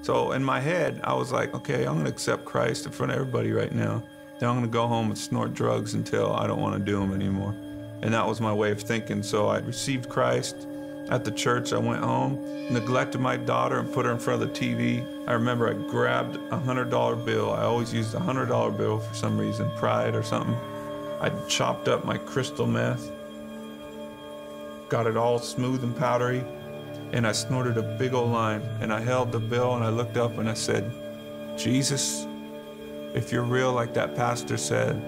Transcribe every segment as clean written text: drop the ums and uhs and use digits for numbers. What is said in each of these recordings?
So in my head, I was like, okay, I'm gonna accept Christ in front of everybody right now. Then I'm gonna go home and snort drugs until I don't wanna do them anymore. And that was my way of thinking. So I received Christ at the church. I went home, neglected my daughter and put her in front of the TV. I remember I grabbed a $100 bill. I always used a $100 bill for some reason, pride or something. I chopped up my crystal meth, got it all smooth and powdery, and I snorted a big old line. And I held the bill and I looked up and I said, Jesus, if you're real like that pastor said,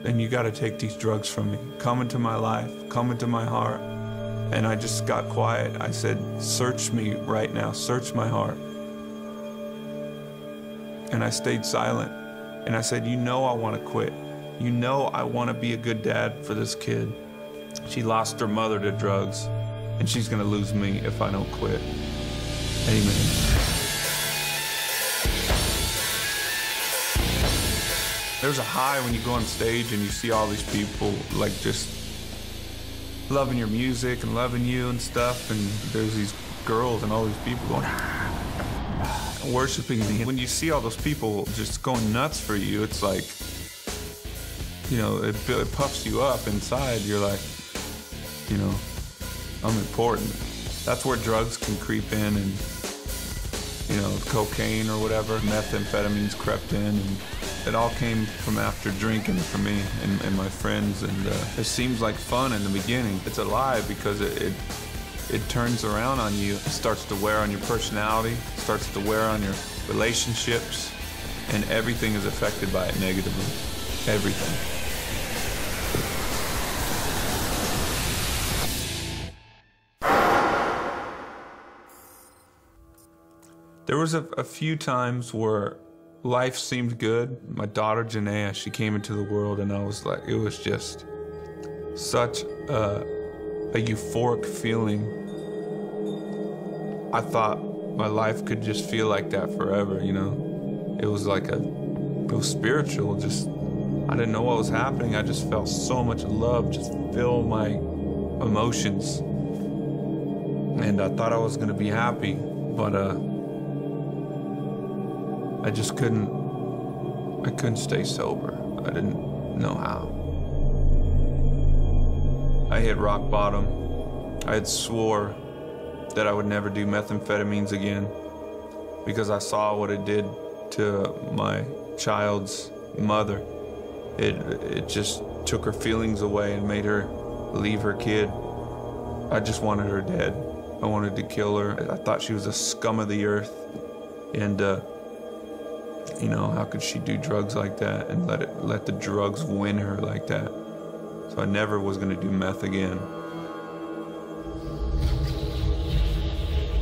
then you gotta take these drugs from me. Come into my life, come into my heart. And I just got quiet. I said, search me right now, search my heart. And I stayed silent. And I said, you know I wanna quit. You know I wanna be a good dad for this kid. She lost her mother to drugs, and she's gonna lose me if I don't quit. Amen. There's a high when you go on stage and you see all these people like just loving your music and loving you and stuff, and there's these girls and all these people going worshiping me. When you see all those people just going nuts for you, it's like, you know, it puffs you up inside. You're like, you know, I'm important. That's where drugs can creep in, and, you know, cocaine or whatever, methamphetamines crept in, and it all came from after drinking for me and my friends. And it seems like fun in the beginning. It's a lie because it turns around on you. It starts to wear on your personality, starts to wear on your relationships, and everything is affected by it negatively. Everything. There was a few times where life seemed good. My daughter, Janaea, she came into the world, and I was like, it was just such a euphoric feeling. I thought my life could just feel like that forever, you know? It was like it was spiritual, just, I didn't know what was happening. I just felt so much love just fill my emotions. And I thought I was gonna be happy, but I just I couldn't stay sober. I didn't know how. I hit rock bottom. I had swore that I would never do methamphetamines again because I saw what it did to my child's mother. It just took her feelings away and made her leave her kid. I just wanted her dead. I wanted to kill her. I thought she was a scum of the earth. And you know, how could she do drugs like that and let the drugs win her like that? So I never was gonna do meth again.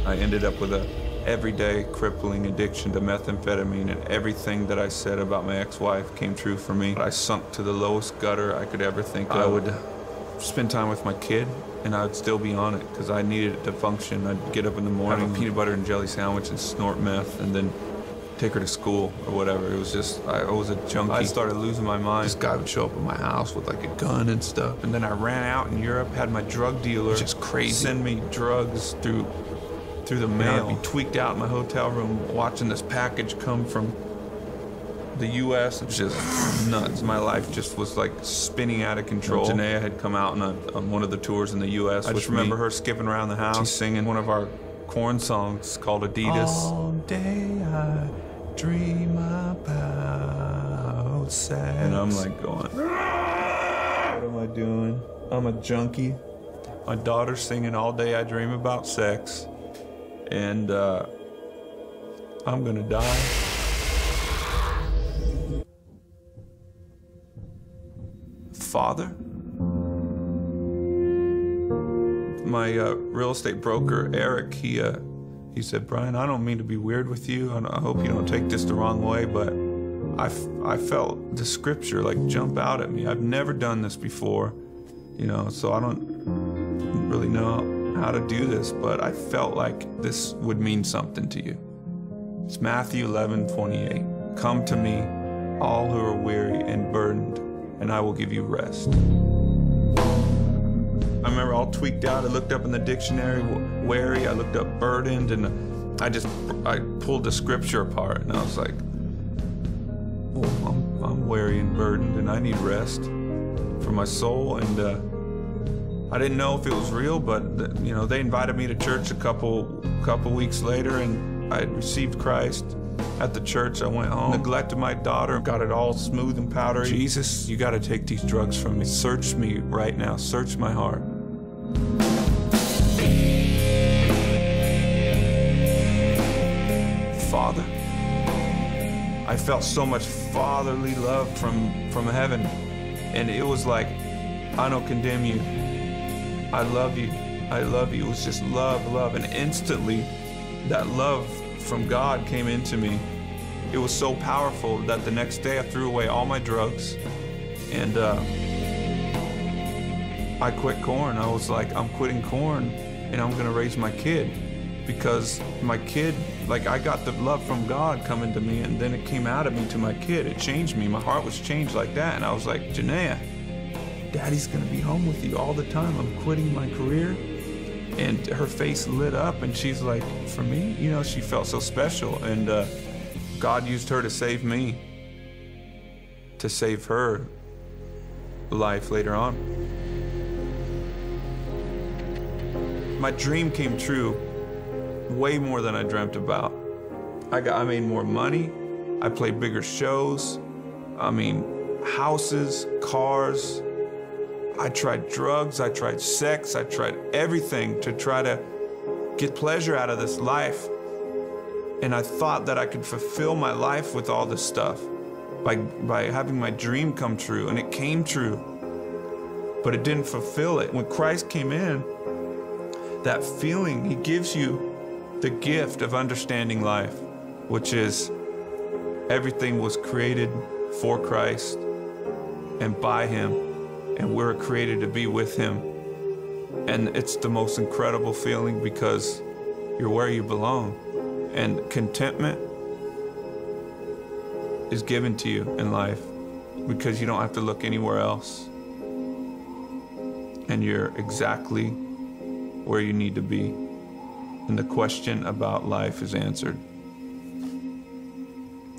I ended up with a everyday crippling addiction to methamphetamine, and everything that I said about my ex-wife came true for me. I sunk to the lowest gutter I could ever think of. I would spend time with my kid, and I would still be on it because I needed it to function. I'd get up in the morning, have a peanut butter and jelly sandwich and snort meth, and then take her to school or whatever. It was just, I was a junkie. I started losing my mind. This guy would show up at my house with like a gun and stuff. And then I ran out in Europe, had my drug dealer just crazy send me drugs through the mail. I'd be tweaked out in my hotel room watching this package come from the US. It was just nuts. My life just was like spinning out of control. Janaea had come out on one of the tours in the US. I just remember her skipping around the house. She's singing one of our Korn songs called Adidas. All day I dream about sex. And I'm like going, what am I doing? I'm a junkie. My daughter's singing All Day I Dream About Sex. And I'm gonna die. Father? My real estate broker, Eric, he said, Brian, I don't mean to be weird with you, and I hope you don't take this the wrong way, but I felt the scripture like jump out at me. I've never done this before, you know, so I don't really know how to do this, but I felt like this would mean something to you. It's Matthew 11:28. Come to me, all who are weary and burdened, and I will give you rest. I remember all tweaked out. I looked up in the dictionary, weary. I looked up burdened, and I pulled the scripture apart, and I was like, oh, I'm weary and burdened, and I need rest for my soul. And I didn't know if it was real, but you know, they invited me to church a couple weeks later, and I had received Christ at the church. I went home, neglected my daughter, got it all smooth and powdery. Jesus, you got to take these drugs from me. Search me right now. Search my heart. Father, I felt so much fatherly love from heaven, and it was like, I don't condemn you. I love you. I love you. It was just love, and instantly that love from God came into me. It was so powerful that the next day I threw away all my drugs, and I quit corn. I was like, I'm quitting corn, and I'm gonna raise my kid, because my kid, like, I got the love from God coming to me, and then it came out of me to my kid. It changed me. My heart was changed like that, and I was like, Janaea, Daddy's gonna be home with you all the time. I'm quitting my career. And her face lit up, and she's like, for me? You know, she felt so special, and God used her to save me, to save her life later on. My dream came true way more than I dreamt about. I made more money. I played bigger shows. I mean, houses, cars. I tried drugs, I tried sex, I tried everything to try to get pleasure out of this life. And I thought that I could fulfill my life with all this stuff by having my dream come true, and it came true, but it didn't fulfill it. When Christ came in, that feeling, he gives you the gift of understanding life, which is everything was created for Christ and by him. And we're created to be with him. And it's the most incredible feeling, because you're where you belong. And contentment is given to you in life, because you don't have to look anywhere else. And you're exactly where you need to be. And the question about life is answered.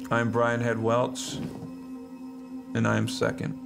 I'm Brian Head Welch, and I am second.